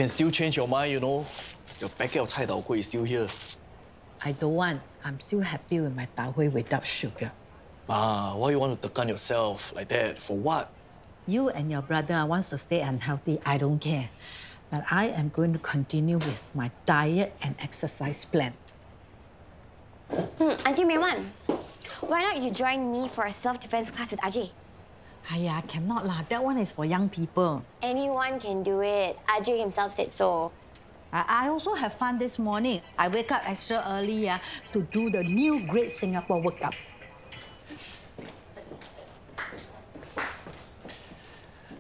can still change your mind, you know. Your packet of cai tao kueh is still here. I don't want. I'm still happy with my tau hui without sugar. Ah, why you want to tekan yourself like that? For what? You and your brother wants to stay unhealthy, I don't care. But I am going to continue with my diet and exercise plan. Auntie May Wan, why not you join me for a self-defense class with Ajay? Aiya, cannot lah. That one is for young people. Anyone can do it. Ajay himself said so. I also have fun this morning. I wake up extra early to do the new Great Singapore workout.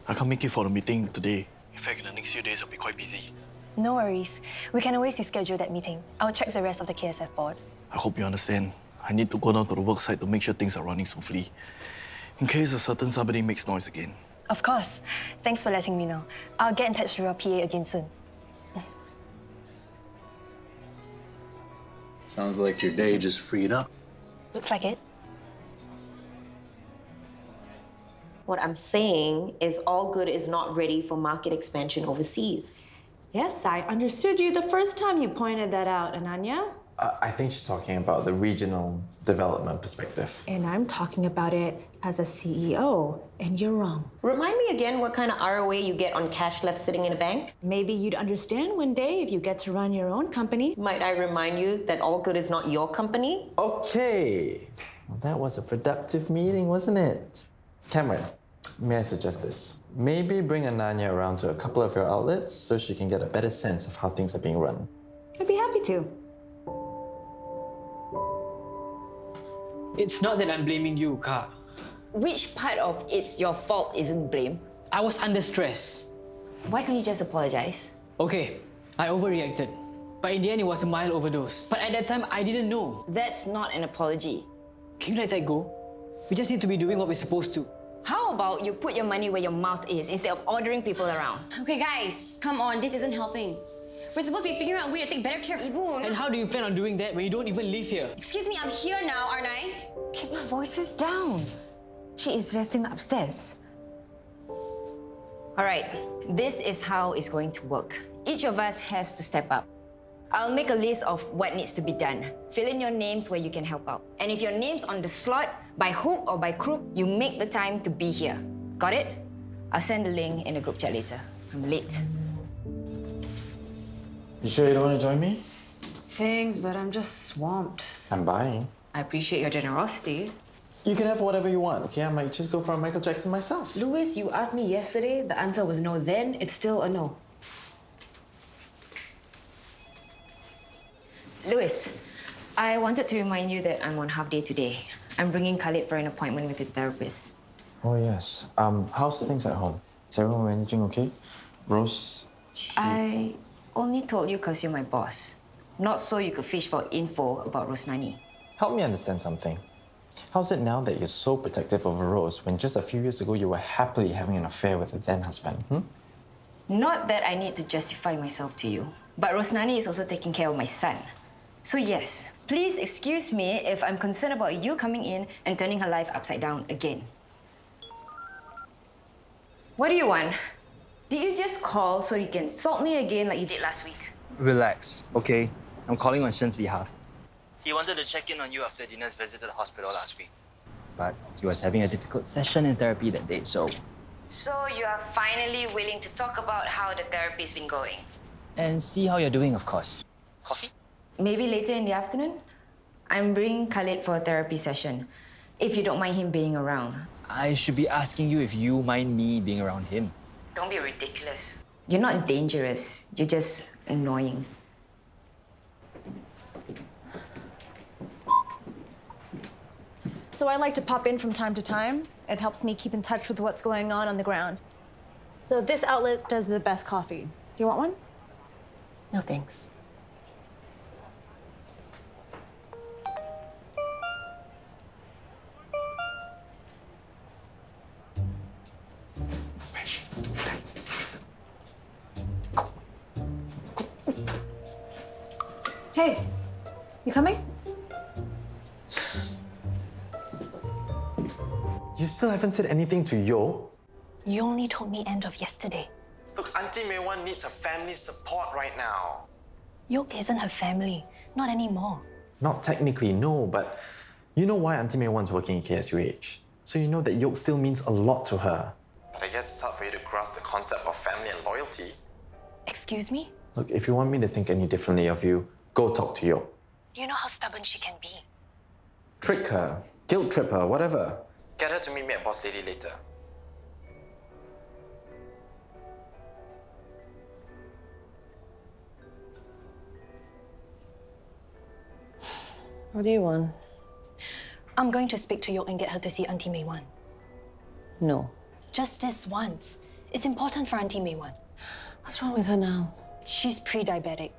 I can't make it for the meeting today. In fact, in the next few days, I'll be quite busy. No worries. We can always reschedule that meeting. I'll check the rest of the KSF board. I hope you understand. I need to go down to the work site to make sure things are running smoothly. In case a certain somebody makes noise again. Of course. Thanks for letting me know. I'll get in touch with your PA again soon. Sounds like your day just freed up. Looks like it. What I'm saying is All Good is not ready for market expansion overseas. Yes, I understood you the first time you pointed that out, Ananya. I think she's talking about the regional development perspective. And I'm talking about it as a CEO, and you're wrong. Remind me again what kind of ROA you get on cash left sitting in a bank? Maybe you'd understand one day if you get to run your own company. Might I remind you that All Good is not your company? Okay. Well, that was a productive meeting, wasn't it? Cameron, may I suggest this? Maybe bring Ananya around to a couple of your outlets so she can get a better sense of how things are being run. I'd be happy to. It's not that I'm blaming you, Ka. Which part of it's your fault isn't blame? I was under stress. Why can't you just apologize? Okay, I overreacted. But in the end, it was a mild overdose. But at that time, I didn't know. That's not an apology. Can you let that go? We just need to be doing what we're supposed to. How about you put your money where your mouth is instead of ordering people around? Okay, guys, come on. This isn't helping. We're supposed to be figuring out a way to take better care of Ibu. And how do you plan on doing that when you don't even live here? Excuse me, I'm here now, aren't I? Keep your voices down. She is resting upstairs. All right, this is how it's going to work. Each of us has to step up. I'll make a list of what needs to be done. Fill in your names where you can help out. And if your name's on the slot, by hook or by crook, you make the time to be here. Got it? I'll send the link in the group chat later. I'm late. You sure you don't want to join me? Thanks, but I'm just swamped. I'm buying. I appreciate your generosity. You can have whatever you want, okay? I might just go for a Michael Jackson myself. Louis, you asked me yesterday. The answer was no then. It's still a no. Louis, I wanted to remind you that I'm on half day today. I'm bringing Khaled for an appointment with his therapist. Oh, yes. How's things at home? Is everyone managing okay? Rose, I only told you because you're my boss. Not so you could fish for info about Rosnani. Help me understand something. How's it now that you're so protective over Rose when just a few years ago you were happily having an affair with her then-husband, Not that I need to justify myself to you, but Rosnani is also taking care of my son. So yes, please excuse me if I'm concerned about you coming in and turning her life upside down again. What do you want? Did you just call so you can insult me again like you did last week? Relax, okay? I'm calling on Shen's behalf. He wanted to check in on you after Dina's visit to the hospital last week. But he was having a difficult session in therapy that day, so... So you are finally willing to talk about how the therapy's been going? And see how you're doing, of course. Coffee? Maybe later in the afternoon? I'm bringing Khaled for a therapy session, if you don't mind him being around. I should be asking you if you mind me being around him. Don't be ridiculous. You're not dangerous. You're just annoying. So I like to pop in from time to time. It helps me keep in touch with what's going on the ground. So this outlet does the best coffee. Do you want one? No, thanks. Hey, you coming? You still haven't said anything to Yo? You only told me end of yesterday. Look, Auntie May Wan needs her family support right now. Yoke isn't her family. Not anymore. Not technically, no, but you know why Auntie May Wan's working in KSUH. So you know that Yoke still means a lot to her. But I guess it's hard for you to grasp the concept of family and loyalty. Excuse me? Look, if you want me to think any differently of you, go talk to Yoke. You know how stubborn she can be. Trick her, guilt trip her, whatever. Get her to meet me at Boss Lady later. What do you want? I'm going to speak to Yoke and get her to see Auntie May Wan. No. Just this once. It's important for Auntie May Wan. What's wrong with her now? She's pre-diabetic.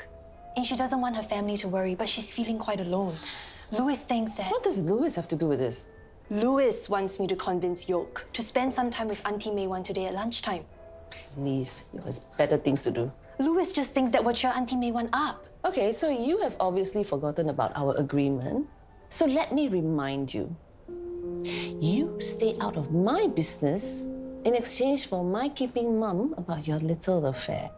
And she doesn't want her family to worry, but she's feeling quite alone. Louis thinks that... What does Louis have to do with this? Louis wants me to convince Yoke to spend some time with Auntie May Wan today at lunchtime. Please, you have better things to do. Louis just thinks that will cheer Auntie May Wan up. Okay, so you have obviously forgotten about our agreement. So let me remind you. You stay out of my business in exchange for my keeping mum about your little affair.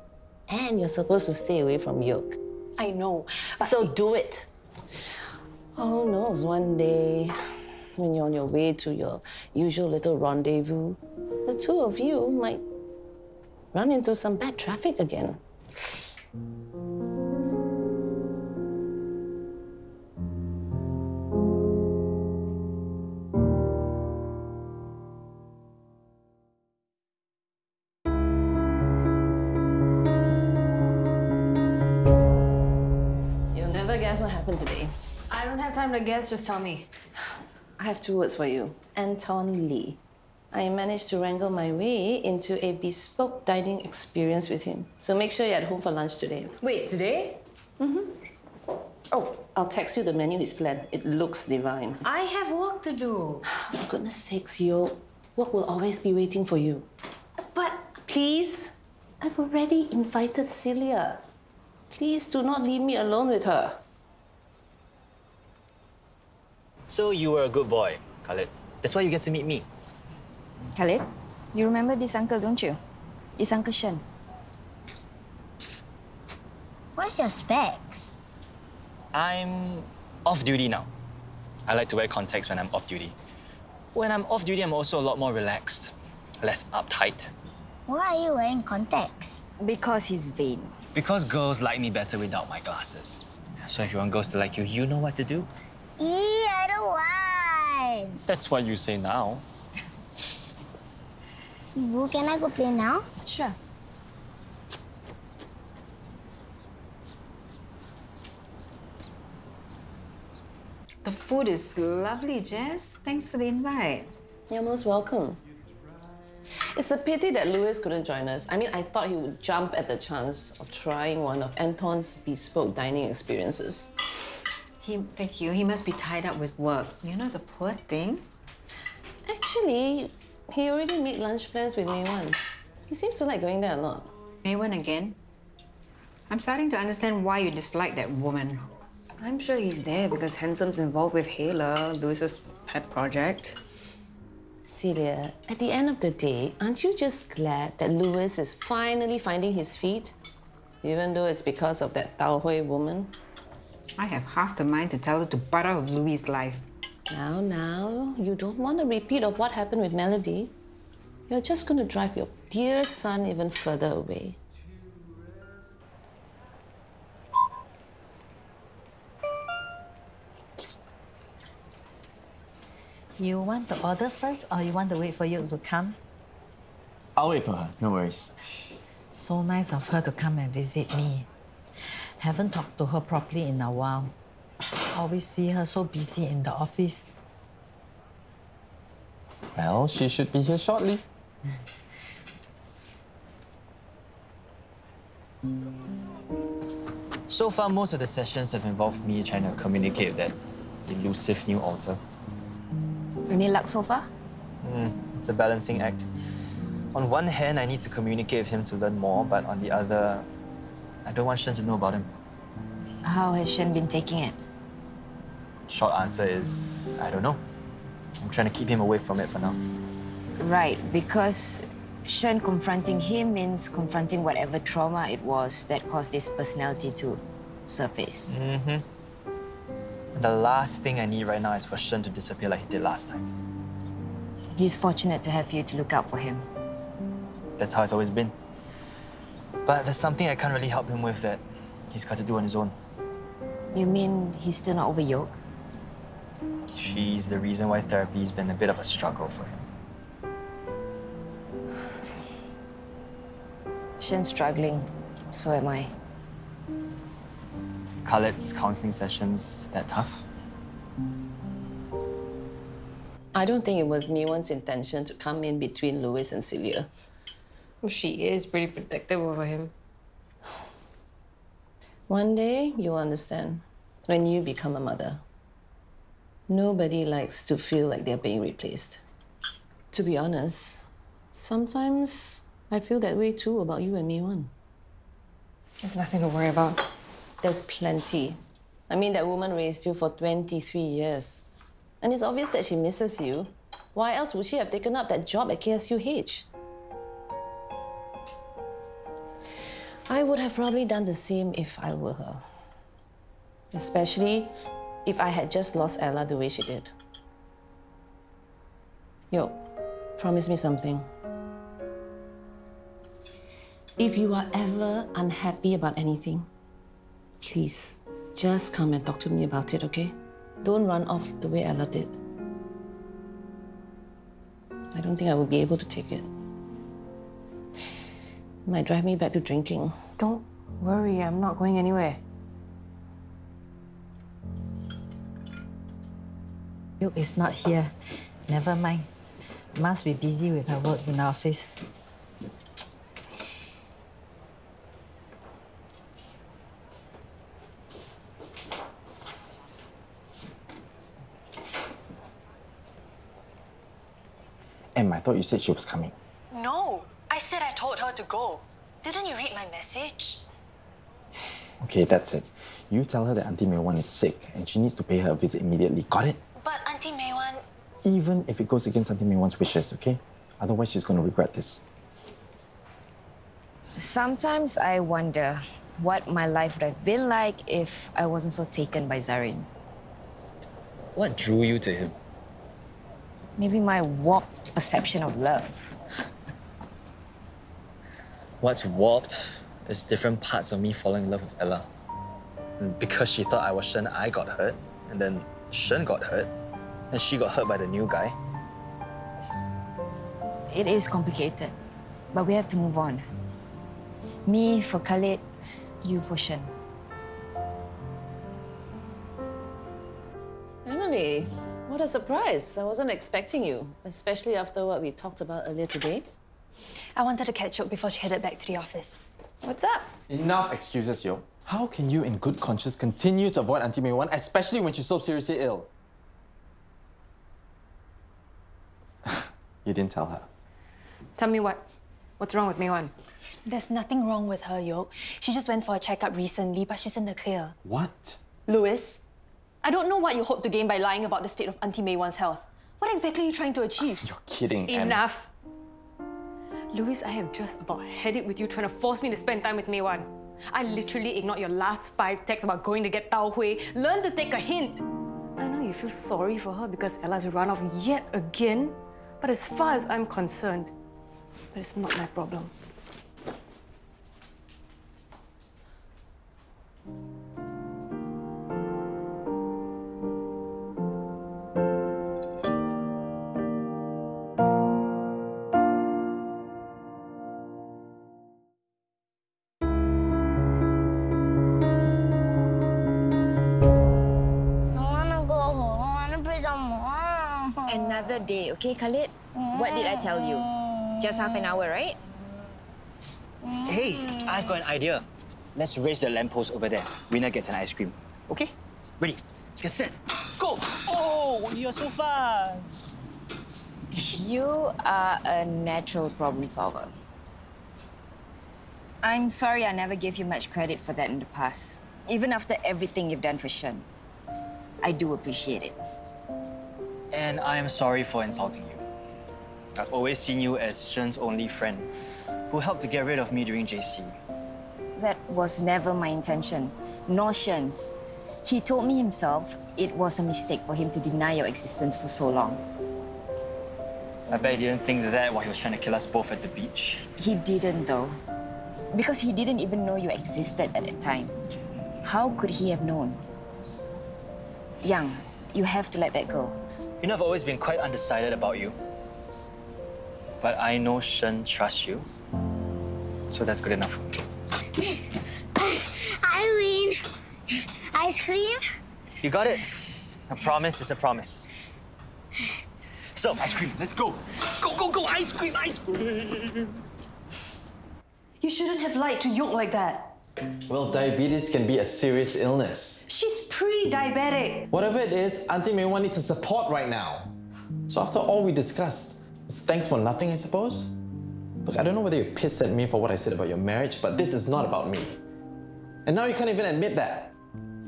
And you're supposed to stay away from Yoke. I know, but... So do it. Who knows, one day, when you're on your way to your usual little rendezvous, the two of you might run into some bad traffic again. You'll never guess what happened today. I don't have time to guess, just tell me. I have two words for you. Anton Lee. I managed to wrangle my way into a bespoke dining experience with him. So make sure you're at home for lunch today. Wait, today? Oh, I'll text you the menu he's planned. It looks divine. I have work to do. For goodness sakes, Yo. Work will always be waiting for you. But... Please, I've already invited Syirah. Please do not leave me alone with her. So you were a good boy, Khaled. That's why you get to meet me. Khaled, you remember this uncle, don't you? It's Uncle Shen. What's your specs? I'm off duty now. I like to wear contacts when I'm off duty. When I'm off duty, I'm also a lot more relaxed, less uptight. Why are you wearing contacts? Because he's vain. Because girls like me better without my glasses. So if you want girls to like you know what to do. I don't want. That's what you say now. Ibu, can I go play now? Sure. The food is lovely, Jess. Thanks for the invite. You're most welcome. It's a pity that Louis couldn't join us. I mean, I thought he would jump at the chance of trying one of Anton's bespoke dining experiences. Thank you. He must be tied up with work. You know, the poor thing. Actually, he already made lunch plans with May Wan. He seems to like going there a lot. May Wan again? I'm starting to understand why you dislike that woman. I'm sure he's there because Handsome's involved with Hala, Louis's pet project. Celia, at the end of the day, aren't you just glad that Louis is finally finding his feet? Even though it's because of that Tao Hui woman? I have half the mind to tell her to butt out of Louis' life. Now, you don't want a repeat of what happened with Melody. You're just going to drive your dear son even further away. You want to order first or you want to wait for you to come? I'll wait for her, no worries. So nice of her to come and visit me. Haven't talked to her properly in a while. Always see her so busy in the office. Well, she should be here shortly. So far, most of the sessions have involved me trying to communicate with that elusive new author. Any luck so far? It's a balancing act. On one hand, I need to communicate with him to learn more, but on the other, I don't want Shen to know about him. How has Shen been taking it? Short answer is, I don't know. I'm trying to keep him away from it for now. Right, because Shen confronting him means confronting whatever trauma it was that caused this personality to surface. The last thing I need right now is for Shen to disappear like he did last time. He's fortunate to have you to look out for him. That's how it's always been. But there's something I can't really help him with that he's got to do on his own. You mean he's still not over Yoke? She's the reason why therapy's been a bit of a struggle for him. Shen's struggling, so am I. Khaled's counseling sessions that tough? I don't think it was May Wan's intention to come in between Louis and Syirah. Well, she is pretty protective over him. One day, you'll understand when you become a mother. Nobody likes to feel like they're being replaced. To be honest, sometimes I feel that way too about you and May Wan. There's nothing to worry about. There's plenty. I mean, that woman raised you for 23 years. And it's obvious that she misses you. Why else would she have taken up that job at KSUH? I would have probably done the same if I were her. Especially if I had just lost Ella the way she did. Yo, promise me something. If you are ever unhappy about anything, please, just come and talk to me about it, okay? Don't run off the way Ella did. I don't think I will be able to take it. It might drive me back to drinking. Don't worry, I'm not going anywhere. Yoke is not here. Never mind. Must be busy with her work in the office. Em, I thought you said she was coming. No, I said I told her to go. Didn't you read my message? Okay, that's it. You tell her that Auntie May Wan is sick and she needs to pay her a visit immediately. Got it? But Auntie May Wan... Even if it goes against Auntie May Wan's wishes, okay? Otherwise, she's going to regret this. Sometimes I wonder what my life would have been like if I wasn't so taken by Zarin. What drew you to him? Maybe my warped perception of love. What's warped is different parts of me falling in love with Ella. And because she thought I was Shen, I got hurt. And then Shen got hurt. And she got hurt by the new guy. It is complicated, but we have to move on. Me for Khaled, you for Shen. Emily, what a surprise. I wasn't expecting you, especially after what we talked about earlier today. I wanted to catch up before she headed back to the office. What's up? Enough excuses, yo. How can you, in good conscience, continue to avoid Auntie May Wan, especially when she's so seriously ill? You didn't tell her. Tell me what? What's wrong with May Wan? There's nothing wrong with her, Yoke. She just went for a checkup recently, but she's in the clear. What? Louis, I don't know what you hope to gain by lying about the state of Auntie May Wan's health. What exactly are you trying to achieve? You're kidding, Em. Enough! Louis, I have just about had it with you trying to force me to spend time with May Wan. I literally ignored your last 5 texts about going to get Tao Hui. Learn to take a hint. I know you feel sorry for her because Ella's run off yet again, but as far as I'm concerned, that is not my problem. Another day, okay, Khaled? What did I tell you? Just half an hour, right? Hey, I've got an idea. Let's raise the lamppost over there. Winner gets an ice cream. Okay? Ready? Get set. Go! Oh, you're so fast. You are a natural problem solver. I'm sorry I never gave you much credit for that in the past. Even after everything you've done for Shen. I do appreciate it. And I am sorry for insulting you. I've always seen you as Shen's only friend, who helped to get rid of me during JC. That was never my intention, nor Shen's. He told me himself it was a mistake for him to deny your existence for so long. I bet he didn't think that while he was trying to kill us both at the beach. He didn't, though. Because he didn't even know you existed at that time. How could he have known? Yang, you have to let that go. You know, I've always been quite undecided about you. But I know Shen trusts you. So that's good enough for me. I win. Ice cream? You got it. A promise is a promise. So, ice cream, let's go. Go, go, go, ice cream, ice cream. You shouldn't have lied to Yoke like that. Well, diabetes can be a serious illness. She's pre-diabetic. Whatever it is, Auntie May Wan needs some support right now. So after all we discussed, it's thanks for nothing, I suppose? Look, I don't know whether you're pissed at me for what I said about your marriage, but this is not about me. And now you can't even admit that.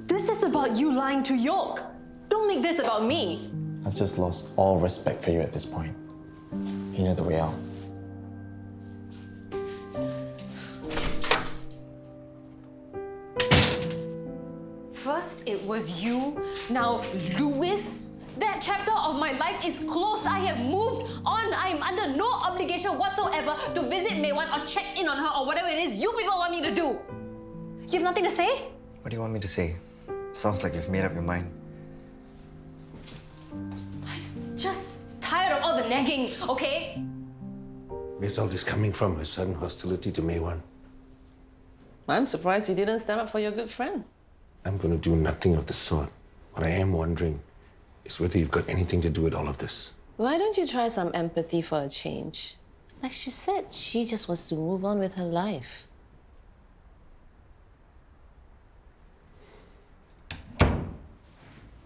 This is about you lying to Yoke. Don't make this about me. I've just lost all respect for you at this point. You know the way out. First it was you, now Louis. That chapter of my life is closed. I have moved on. I am under no obligation whatsoever to visit May Wan or check in on her or whatever it is you people want me to do. You have nothing to say? What do you want me to say? Sounds like you've made up your mind. Just tired of all the nagging, okay? Where's all this coming from? A sudden hostility to May Wan? I'm surprised you didn't stand up for your good friend. I'm going to do nothing of the sort. What I am wondering is whether you've got anything to do with all of this. Why don't you try some empathy for a change? Like she said, she just wants to move on with her life.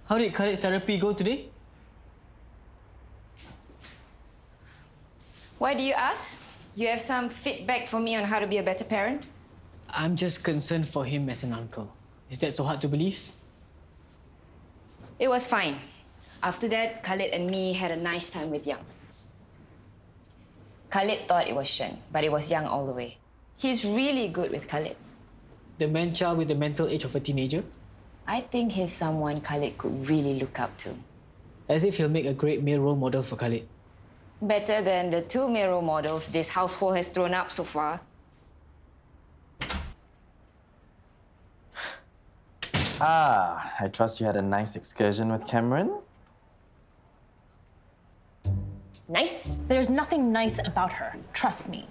How did Khaled's therapy go today? Why do you ask? You have some feedback for me on how to be a better parent? I'm just concerned for him as an uncle. Is that so hard to believe? It was fine. After that, Khaled and me had a nice time with Yang. Khaled thought it was Shen, but it was Yang all the way. He's really good with Khaled. The man-child with the mental age of a teenager? I think he's someone Khaled could really look up to. As if he'll make a great male role model for Khaled. Better than the 2 male role models this household has thrown up so far. Ah, I trust you had a nice excursion with Cameron? Nice? There's nothing nice about her. Trust me.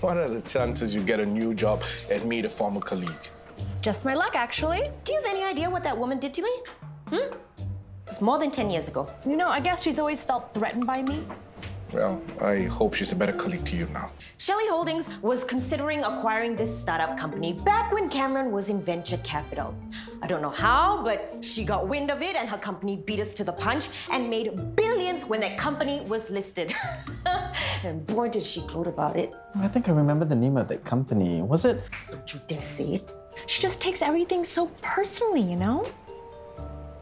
What are the chances you get a new job and meet a former colleague? Just my luck, actually. Do you have any idea what that woman did to me? It's more than 10 years ago. You know, I guess she's always felt threatened by me. Well, I hope she's a better colleague to you now. Shelley Holdings was considering acquiring this startup company back when Cameron was in venture capital. I don't know how, but she got wind of it and her company beat us to the punch and made billions when that company was listed. And boy, did she gloat about it. I think I remember the name of that company. Was it? Don't you dare say it. She just takes everything so personally, you know?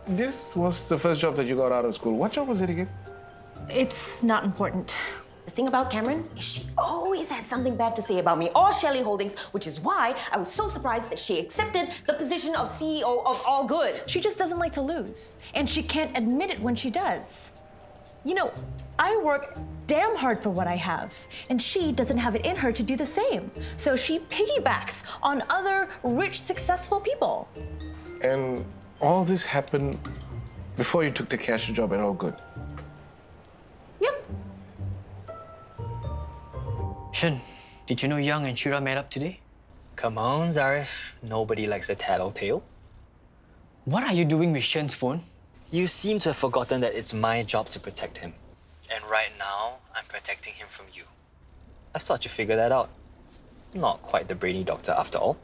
This was the first job that you got out of school. What job was it again? It's not important. The thing about Cameron is she always had something bad to say about me or Shelley Holdings, which is why I was so surprised that she accepted the position of CEO of All Good. She just doesn't like to lose, and she can't admit it when she does. You know, I work damn hard for what I have, and she doesn't have it in her to do the same. So she piggybacks on other rich, successful people. And all this happened before you took the cashier job at All Good? Yep. Shen, did you know Yang and Syirah met up today? Come on, Zarif. Nobody likes a tattletale. What are you doing with Shen's phone? You seem to have forgotten that it's my job to protect him. And right now, I'm protecting him from you. I thought you figured that out. Not quite the brainy doctor after all.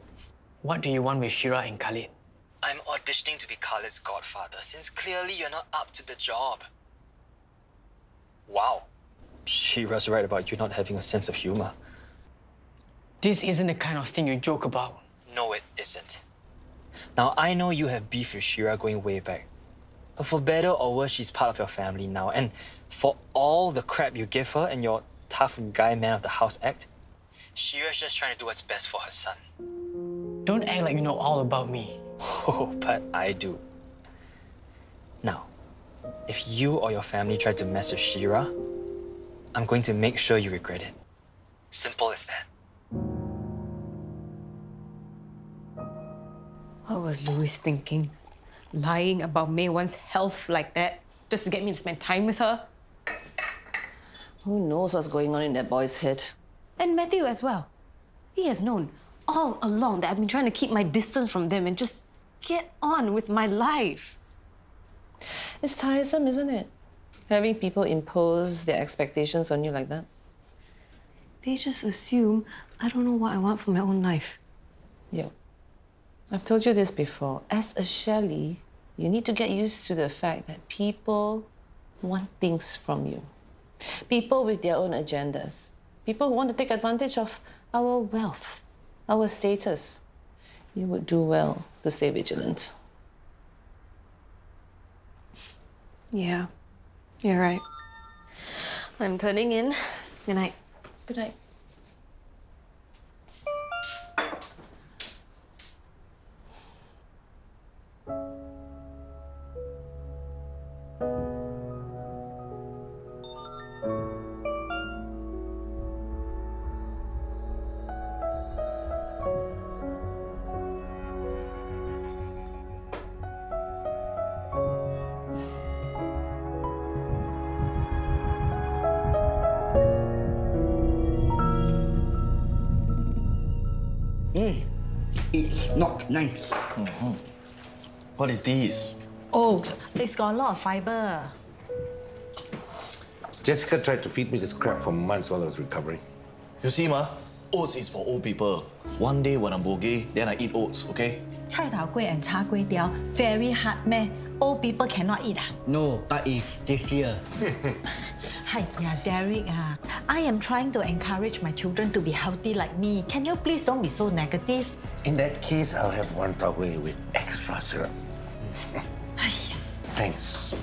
What do you want with Syirah and Khaled? I'm auditioning to be Khaled's godfather, since clearly you're not up to the job. Wow. Syirah's right about you not having a sense of humor. This isn't the kind of thing you joke about. No, it isn't. Now, I know you have beef with Syirah going way back. But for better or worse, she's part of your family now. And for all the crap you give her and your tough guy man of the house act, Syirah's just trying to do what's best for her son. Don't act like you know all about me. Oh, but I do. Now, if you or your family try to mess with Syirah, I'm going to make sure you regret it. Simple as that. What was Louis thinking? Lying about May Wan's health like that just to get me to spend time with her? Who knows what's going on in that boy's head? And Matthew as well. He has known all along that I've been trying to keep my distance from them and just get on with my life. It's tiresome, isn't it? Having people impose their expectations on you like that. They just assume I don't know what I want for my own life. Yeah. I've told you this before. As a Shelley, you need to get used to the fact that people want things from you. People with their own agendas. People who want to take advantage of our wealth, our status. You would do well to stay vigilant. Yeah, you're right. I'm turning in. Good night. Good night. It's not nice. What is this? Oats. It's got a lot of fiber. Jessica tried to feed me this crap for months while I was recovering. You see, Ma, oats is for old people. One day when I'm bogey, then I eat oats, okay? Chai tao kueh and cha kueh tiao very hard meh? Old people cannot eat ah? No, but it's tastier. Hiya, Derek I am trying to encourage my children to be healthy like me. Can you please don't be so negative? In that case, I'll have one tau huey with extra syrup. Thanks.